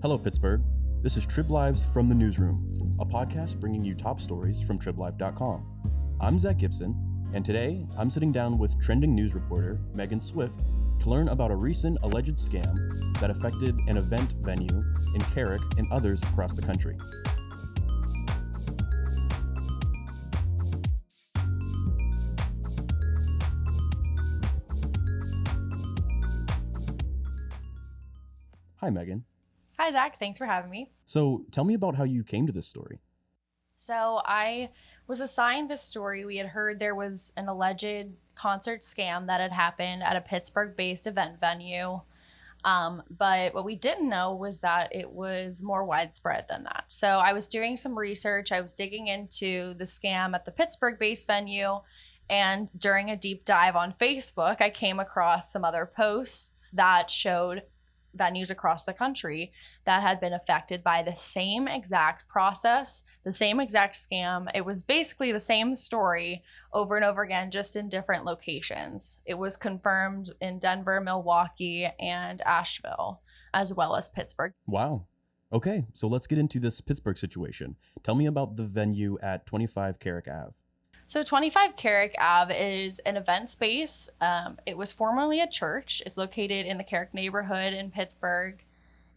Hello, Pittsburgh. This is TribLive's From the Newsroom, a podcast bringing you top stories from TribLive.com. I'm Zac Gibson, and today I'm sitting down with trending news reporter Megan Swift to learn about a recent alleged scam that affected an event venue in Carrick and others across the country. Hi, Megan. Hi, Zach. Thanks for having me. So tell me about how you came to this story. So I was assigned this story. We had heard there was an alleged concert scam that had happened at a Pittsburgh-based event venue. But what we didn't know was that it was more widespread than that. So I was doing some research. I was digging into the scam at the Pittsburgh-based venue. And during a deep dive on Facebook, I came across some other posts that showed venues across the country that had been affected by the same exact process, the same exact scam. It was basically the same story over and over again, just in different locations. It was confirmed in Denver, Milwaukee, and Asheville, as well as Pittsburgh. Wow. Okay, so let's get into this Pittsburgh situation. Tell me about the venue at 25 Carrick Ave. So 25 Carrick Ave is an event space. It was formerly a church. It's located in the Carrick neighborhood in Pittsburgh.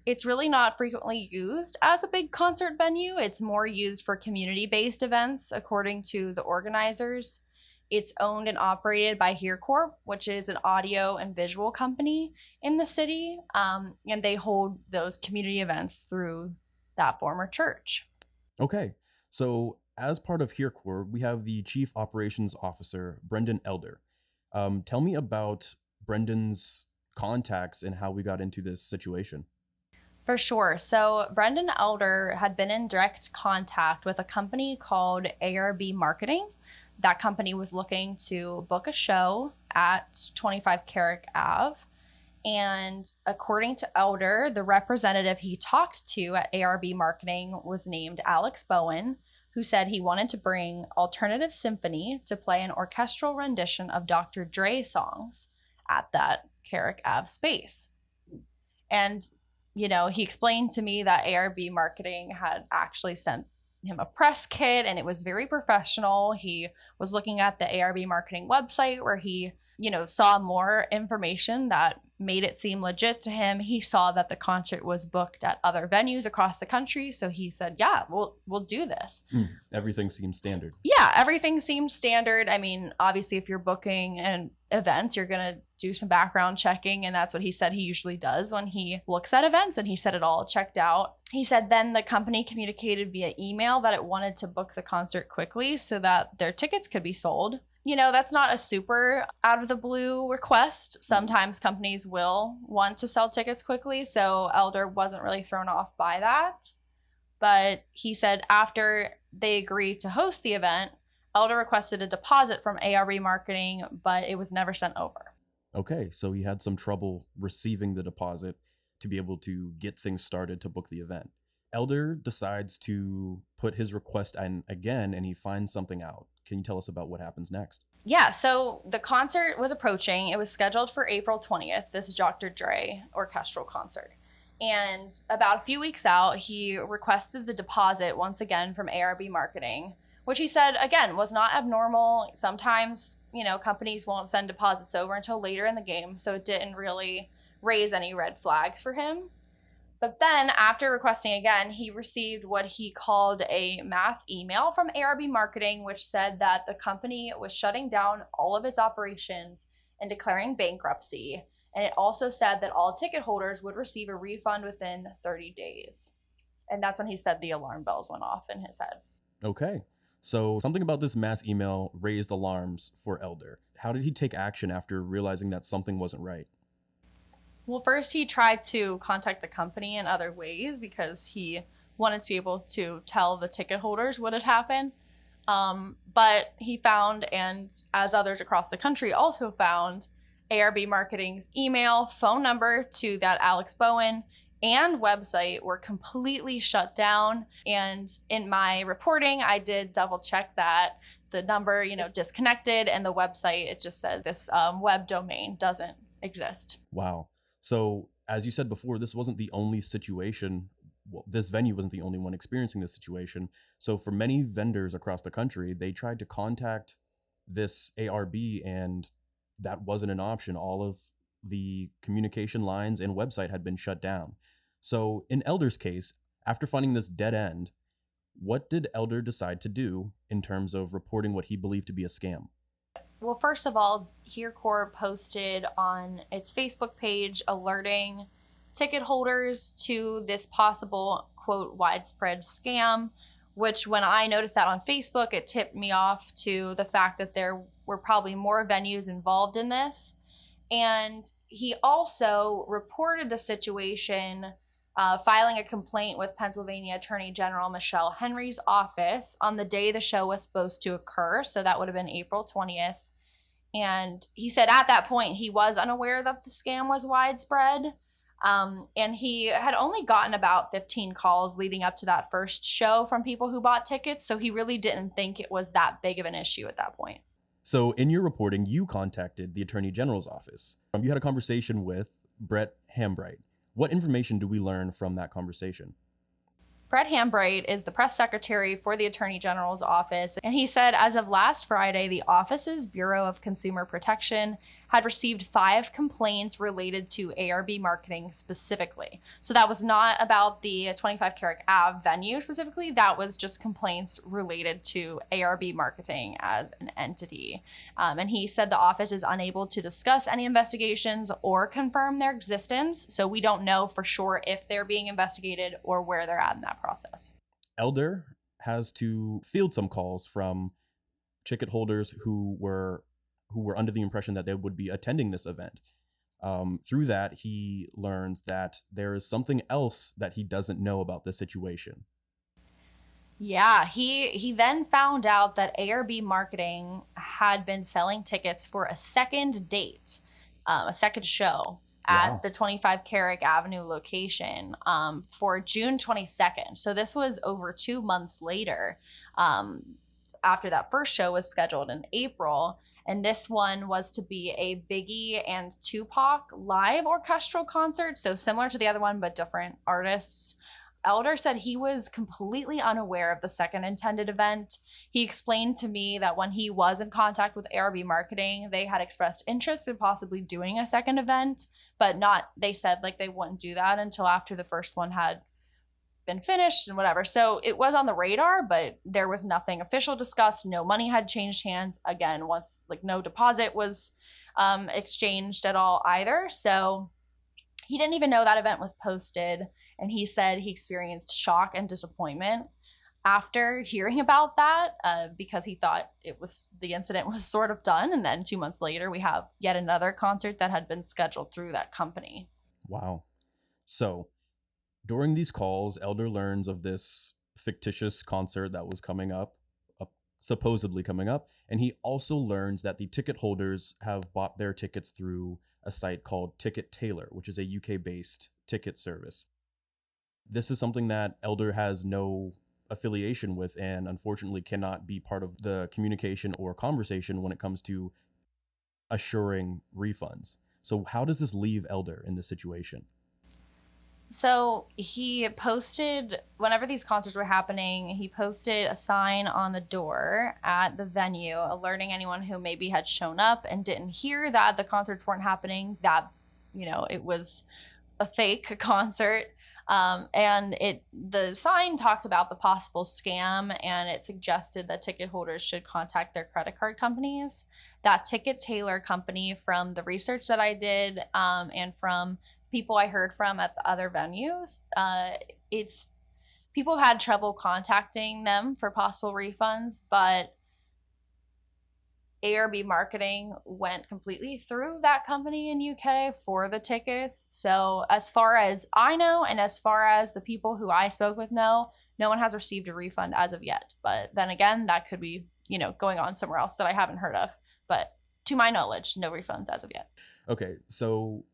It's really not frequently used as a big concert venue. It's more used for community-based events, according to the organizers. It's owned and operated by Hearcorp, which is an audio and visual company in the city, and they hold those community events through that former church. Okay, so as part of Hearcorp, we have the Chief Operations Officer, Brendan Elder. Tell me about Brendan's contacts and how we got into this situation. For sure. So Brendan Elder had been in direct contact with a company called ARB Marketing. That company was looking to book a show at 25 Carrick Ave. And according to Elder, the representative he talked to at ARB Marketing was named Alex Bowen, who said he wanted to bring Alternative Symphony to play an orchestral rendition of Dr. Dre songs at that Carrick Ave space. And, you know, he explained to me that ARB Marketing had actually sent him a press kit and it was very professional. He was looking at the ARB Marketing website where he, saw more information that made it seem legit to him. He saw that the concert was booked at other venues across the country. So he said, yeah, we'll do this. Everything seems standard. Yeah, everything seems standard. I mean, obviously, if you're booking an event, you're going to do some background checking. And that's what he said he usually does when he looks at events. And he said it all checked out. He said then the company communicated via email that it wanted to book the concert quickly so that their tickets could be sold. That's not a super out of the blue request. Sometimes companies will want to sell tickets quickly, so Elder wasn't really thrown off by that. But he said after they agreed to host the event, Elder requested a deposit from ARB Marketing, but it was never sent over. Okay, so he had some trouble receiving the deposit to be able to get things started to book the event. Elder decides to put his request in again, and he finds something out. Can you tell us about what happens next? Yeah, so the concert was approaching. It was scheduled for April 20th, this Dr. Dre orchestral concert. And about a few weeks out, he requested the deposit once again from ARB Marketing, which he said, again, was not abnormal. Sometimes, companies won't send deposits over until later in the game, so it didn't really raise any red flags for him. But then after requesting again, he received what he called a mass email from ARB Marketing, which said that the company was shutting down all of its operations and declaring bankruptcy. And it also said that all ticket holders would receive a refund within 30 days. And that's when he said the alarm bells went off in his head. Okay. So something about this mass email raised alarms for Elder. How did he take action after realizing that something wasn't right? Well, first he tried to contact the company in other ways because he wanted to be able to tell the ticket holders what had happened. But he found, and as others across the country also found, ARB Marketing's email, phone number to that Alex Bowen, and website were completely shut down. And in my reporting, I did double check that the number, disconnected, and the website, it just says this web domain doesn't exist. Wow. So as you said before, this wasn't the only situation this venue wasn't the only one experiencing this situation. So for many vendors across the country, they tried to contact this ARB, and that wasn't an option. All of the communication lines and website had been shut down. So in Elder's case, after finding this dead end, what did Elder decide to do in terms of reporting what he believed to be a scam? Well, first of all, Hearcorp posted on its Facebook page alerting ticket holders to this possible, quote, widespread scam, which when I noticed that on Facebook, it tipped me off to the fact that there were probably more venues involved in this. And he also reported the situation, filing a complaint with Pennsylvania Attorney General Michelle Henry's office on the day the show was supposed to occur. So that would have been April 20th. And he said at that point he was unaware that the scam was widespread. And he had only gotten about 15 calls leading up to that first show from people who bought tickets. So he really didn't think it was that big of an issue at that point. So in your reporting, you contacted the Attorney General's office. You had a conversation with Brett Hambright. What information do we learn from that conversation? Brett Hambright is the press secretary for the Attorney General's office, and he said as of last Friday, the office's Bureau of Consumer Protection had received 5 complaints related to ARB marketing specifically. So that was not about the 25 Carrick Ave venue specifically, that was just complaints related to ARB marketing as an entity. And he said the office is unable to discuss any investigations or confirm their existence, so we don't know for sure if they're being investigated or where they're at in that process. Elder has to field some calls from ticket holders who were under the impression that they would be attending this event. Through that, he learns that there is something else that he doesn't know about this situation. Yeah, he then found out that ARB Marketing had been selling tickets for a second date, a second show at the 25 Carrick Avenue location for June 22nd. So this was over 2 months later after that first show was scheduled in April. And this one was to be a Biggie and Tupac live orchestral concert. So similar to the other one, but different artists. Elder said he was completely unaware of the second intended event. He explained to me that when he was in contact with ARB Marketing, they had expressed interest in possibly doing a second event, but they said like they wouldn't do that until after the first one had been finished and whatever. So it was on the radar, but there was nothing official discussed. No money had changed hands. Again, once like no deposit was exchanged at all either. So he didn't even know that event was posted. And he said he experienced shock and disappointment after hearing about that because he thought the incident was sort of done. And then 2 months later, we have yet another concert that had been scheduled through that company. Wow. So during these calls, Elder learns of this fictitious concert that was supposedly coming up. And he also learns that the ticket holders have bought their tickets through a site called Ticket Tailor, which is a UK-based ticket service. This is something that Elder has no affiliation with and unfortunately cannot be part of the communication or conversation when it comes to assuring refunds. So how does this leave Elder in this situation? So he posted, whenever these concerts were happening, he posted a sign on the door at the venue alerting anyone who maybe had shown up and didn't hear that the concerts weren't happening, that, it was a fake concert. And the sign talked about the possible scam, and it suggested that ticket holders should contact their credit card companies. That Ticket Tailor company, from the research that I did and from people I heard from at the other venues, people had trouble contacting them for possible refunds, but ARB Marketing went completely through that company in UK for the tickets. So as far as I know, and as far as the people who I spoke with know, no one has received a refund as of yet. But then again, that could be, going on somewhere else that I haven't heard of. But to my knowledge, no refunds as of yet. Okay, so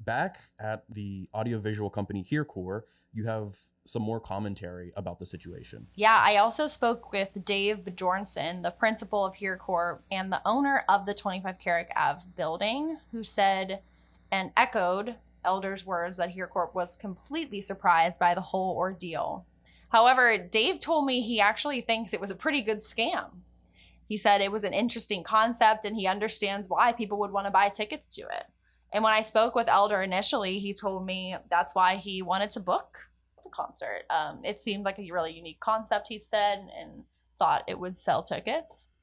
back at the audiovisual company Hearcorp, you have some more commentary about the situation. Yeah, I also spoke with Dave Bjornson, the principal of Hearcorp and the owner of the 25 Carrick Ave building, who said and echoed Elder's words that Hearcorp was completely surprised by the whole ordeal. However, Dave told me he actually thinks it was a pretty good scam. He said it was an interesting concept and he understands why people would want to buy tickets to it. And when I spoke with Elder initially, he told me that's why he wanted to book the concert. It seemed like a really unique concept, he said, and thought it would sell tickets.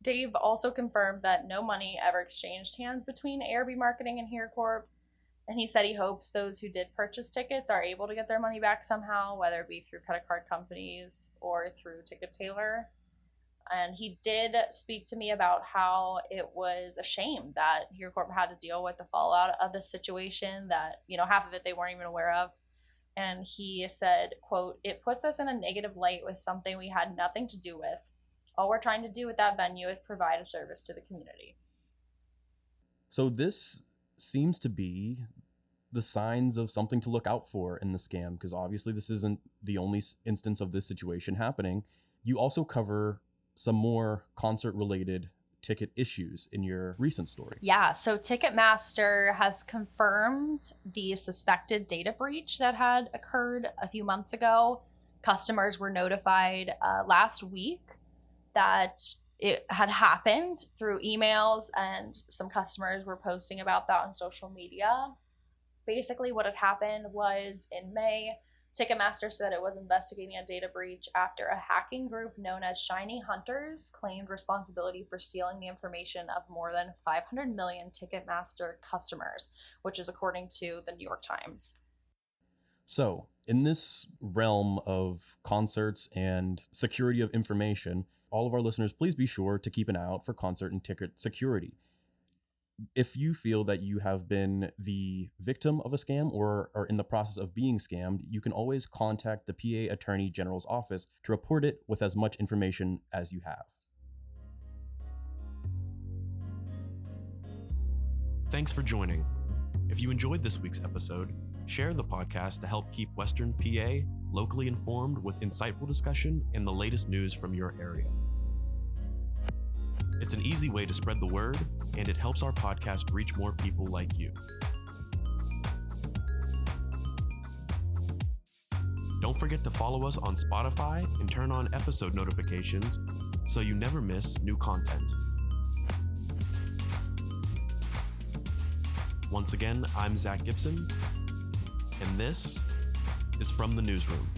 Dave also confirmed that no money ever exchanged hands between ARB Marketing and Hearcorp. And he said he hopes those who did purchase tickets are able to get their money back somehow, whether it be through credit card companies or through Ticket Tailor. And he did speak to me about how it was a shame that Hearcorp had to deal with the fallout of the situation that, half of it they weren't even aware of. And he said, quote, "It puts us in a negative light with something we had nothing to do with. All we're trying to do with that venue is provide a service to the community." So this seems to be the signs of something to look out for in the scam, because obviously this isn't the only instance of this situation happening. You also cover some more concert-related ticket issues in your recent story. Yeah, so Ticketmaster has confirmed the suspected data breach that had occurred a few months ago. Customers were notified last week that it had happened through emails, and some customers were posting about that on social media. Basically, what had happened was in May, Ticketmaster said it was investigating a data breach after a hacking group known as Shiny Hunters claimed responsibility for stealing the information of more than 500 million Ticketmaster customers, which is according to the New York Times. So, in this realm of concerts and security of information, all of our listeners, please be sure to keep an eye out for concert and ticket security. If you feel that you have been the victim of a scam or are in the process of being scammed, you can always contact the PA Attorney General's office to report it with as much information as you have. Thanks for joining. If you enjoyed this week's episode, share the podcast to help keep Western PA locally informed with insightful discussion and the latest news from your area. It's an easy way to spread the word, and it helps our podcast reach more people like you. Don't forget to follow us on Spotify and turn on episode notifications so you never miss new content. Once again, I'm Zac Gibson, and this is From the Newsroom.